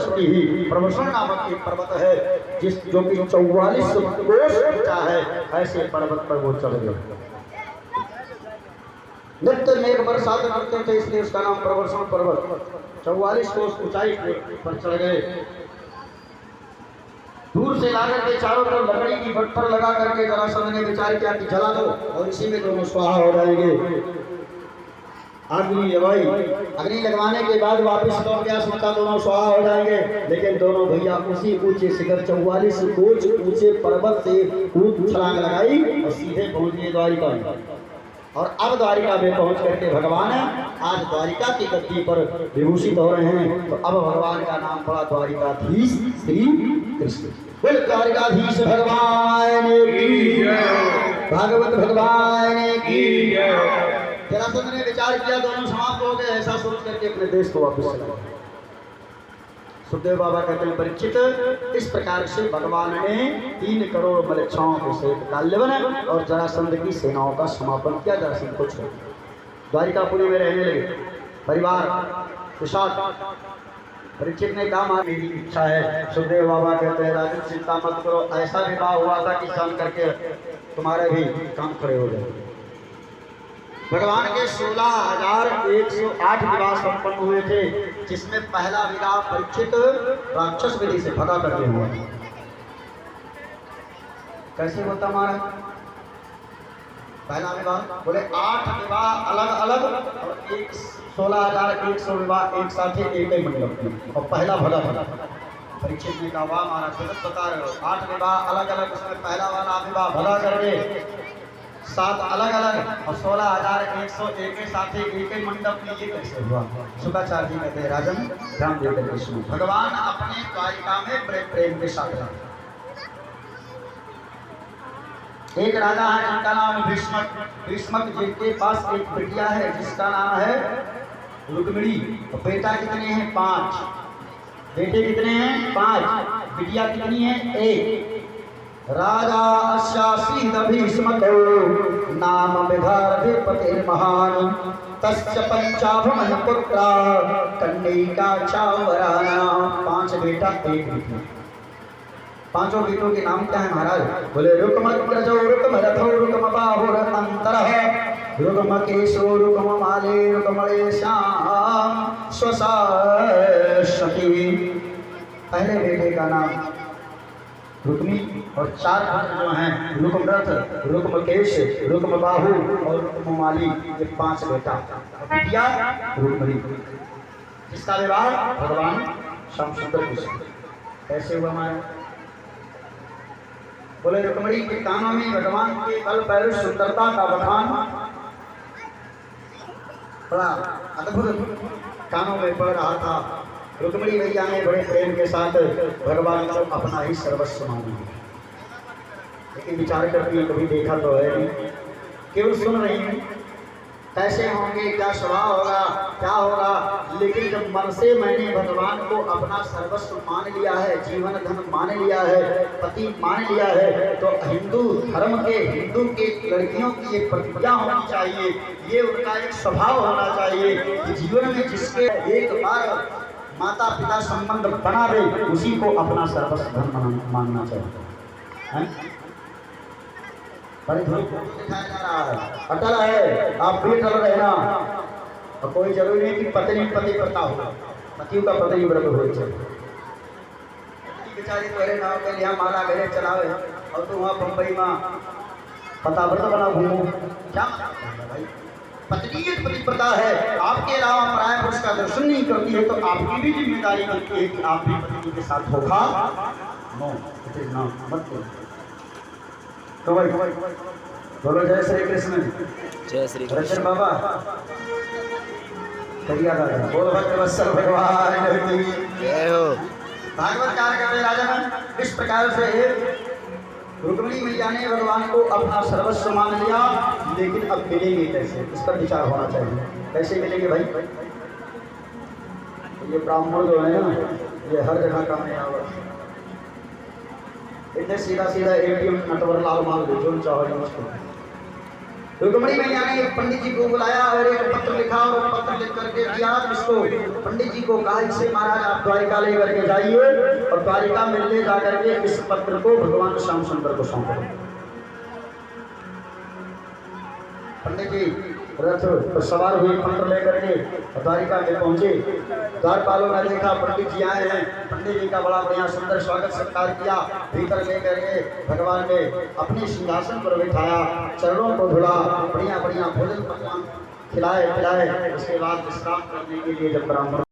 वर्ष की ही प्रवसन नामक एक पर्वत है जिस जो कि 44 कोस ऊंचा है। ऐसे पर्वत पर वो चढ़ गए। नित्य मेघ बरसात करते थे, इसलिए उसका नाम प्रवर्षण पर्वत। 44 कोस ऊंचाई पर चढ़ गए। दूर से ला करके चारों तरफ लकड़ी की पत्थर लगा करके जरासंध ने विचार किया कि जला दो और इसी में दोनों स्वाहा हो जाएंगे। अग्नि लगाई, अग्नि लगवाने के बाद वापस लौट गया, सोचा दोनों स्वाहा हो जाएंगे। लेकिन दोनों भैया उसी ऊंचे शिखर 44 कोस ऊंचे पर्वत से कूद छलांग लगाई और सीधे पहुंच गए द्वारिका। और अब द्वारिका में पहुंच करके भगवान आज द्वारिका की गद्दी पर विभूषित हो रहे हैं। तो अब भगवान का नाम पड़ा द्वारिकाधीश श्री कृष्ण। बोल द्वारिकाधीश भगवान की, भागवत भगवान की। जरासंध ने विचार किया दोनों समाप्त हो गए, ऐसा सोच करके अपने देश को वापस चला गया। सुखदेव बाबा कहते हैं परीक्षित, इस प्रकार से भगवान ने 3 करोड़ मलेच्छाओं के सहित काल्यवन और जरासंध की सेनाओं का समापन किया। जरासंध को छोड़ द्वारिकापुरी में रहने लगे परिवार के साथ। परीक्षित ने कहा मेरी इच्छा है। सुखदेव बाबा कहते हैं राजन चिंता मत करो, ऐसा विवाह हुआ था कि जान करके तुम्हारे भी काम खड़े हो गए। भगवान के 16,108 विवाह संपन्न हुए थे, जिसमें पहला विवाह परीक्षित राक्षस विधि से भगा करके हुआ। कैसे होता हमारा पहला विवाह? बोले 8 विवाह अलग अलग और 16,100 विवाह एक साथ ही एक ही मंडप में, और पहला भगा भगा। परीक्षित ने कहा वाह महाराज गलत बता रहे हो, 8 विवाह अलग अलग, उसमें पहला वाला विवाह भगा करके 7 अलग अलग और 16,101 के साथ ही एक ही मंडप में, ये कैसे हुआ? शुक्राचार्य जी कहते हैं राजन ध्यान देकर के सुनो। भगवान अपने द्वारिका में बड़े प्रेम के साथ रहते। एक राजा है जिनका नाम है भीष्मक। भीष्मक जिनके पास एक बिटिया है जिसका नाम है रुक्मिणी। और बेटा कितने हैं? 5। बेटे कितने हैं? 5। बिटिया कितनी है? 1। राजा अश्यासीद भीष्मको नाम विधारधिपति महान तस्य पंचाभवन पुत्रा कन्यका चावराना। 5 बेटा 1 बेटी। 5 बेटों के नाम क्या है महाराज? बोले रुकमग्रजो रुकमरथो रुकमबाहुरन्तरः रुकमकेशो रुकममाले रुकमलेशां स्वसाशती। पहले बेटे का नाम रुक्मी और 4 पुत्र जो हैं रुकमरथ, रुकमकेश, रुकमबाहु और रुकममाली, ये 5 बेटा। बिटिया रुक्मिणी, जिसका विवाह भगवान श्याम सुंदर कृष्ण। कैसे हुआ हमारा? बोले रुक्मिणी के कानों में भगवान के बल पर सुंदरता का बखान बड़ा अद्भुत कानों में पड़ रहा था। रुक्मिणी भैया ने बड़े प्रेम के साथ भगवान को अपना ही सर्वस्व मान लिया। लेकिन विचार करती है कभी देखा तो है नहीं, केवल सुन रही हूँ कैसे होंगे, क्या स्वभाव होगा, क्या होगा। लेकिन जब मन से मैंने भगवान को अपना सर्वस्व मान लिया है, जीवन धन मान लिया है, पति मान लिया है, तो हिंदू धर्म के हिंदू के लड़कियों की एक प्रतिज्ञा होनी चाहिए, ये उनका एक स्वभाव होना चाहिए कि जीवन में जिसके एक बार माता पिता संबंध बना दे उसी को अपना सर्वस्व धन मानना चाहिए। दिखाया जा रहा है, अटल है, आप भी अटल रहना। और कोई जरूरी नहीं कि पत्नी पति पता हो, पतियों का पति व्रत हो चाहिए। बेचारी तेरे नाम के लिए माला घरे चलावे और तू वहाँ बम्बई में पता व्रत बना घूमो, क्या भाई? पत्नी एक पतिव्रता है, आपके अलावा पराया पुरुष का दर्शन नहीं करती है, तो आपकी भी जिम्मेदारी बनती है कि आप भी पत्नी के साथ धोखा मत करो। तो भाई बोलो जय श्री कृष्ण। जय श्री कृष्ण बाबा करिया दादा बोलो भक्तवत्सल भगवान की जय हो। भागवत कार करते राजन इस प्रकार से रुक्मिणी मैया ने भगवान को अपना सर्वस्व मान लिया। लेकिन अब मिलेंगे कैसे, इस पर विचार होना चाहिए। कैसे मिलेंगे भाई? ये ब्राह्मण जो है ना, ये हर जगह कामयाब है। इतने सीधा सीधा एटीएम नटवर लाल माल दे जो चाहो उसको। रुक्मणी मैया ने पंडित जी को बुलाया और एक पत्र लिखा और पत्र लिख करके दिया इसको। पंडित जी को कहा इसे महाराज आप द्वारिका ले करके जाइए और द्वारिका में ले जाकर के इस पत्र को भगवान श्याम सुंदर को सौंपो। पंडित जी रथ पर सवार हुए, पत्र लेकर के द्वारिका में पहुंचे। द्वारपालों ने देखा पंडित जी आए हैं, पंडित जी का बड़ा बढ़िया सुंदर स्वागत सत्कार किया। भीतर लेकर के भगवान ने अपने सिंहासन पर बिठाया, चरणों को धुला, बढ़िया बढ़िया भोजन पकवान खिलाए पिलाए। उसके बाद विश्राम करने के लिए जब ब्राह्मण